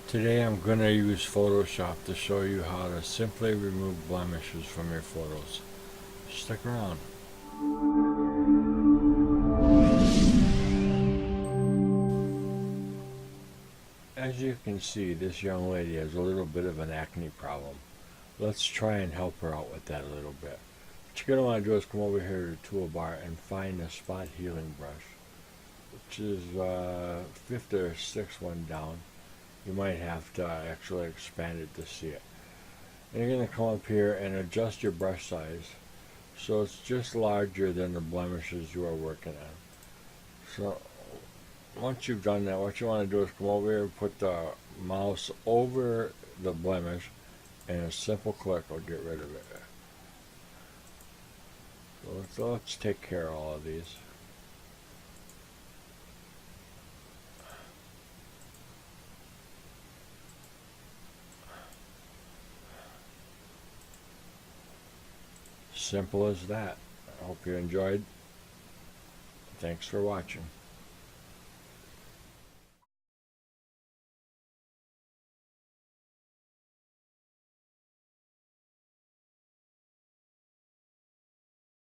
Today I'm going to use Photoshop to show you how to simply remove blemishes from your photos. Stick around. As you can see, this young lady has a little bit of an acne problem. Let's try and help her out with that a little bit. What you're going to want to do is come over here to the toolbar and find the spot healing brush, which is fifth or sixth one down. You might have to actually expand it to see it. And you're going to come up here and adjust your brush size so it's just larger than the blemishes you are working on. So once you've done that, what you want to do is come over here and put the mouse over the blemish, and a simple click will get rid of it. So let's take care of all of these. Simple as that. I hope you enjoyed. Thanks for watching.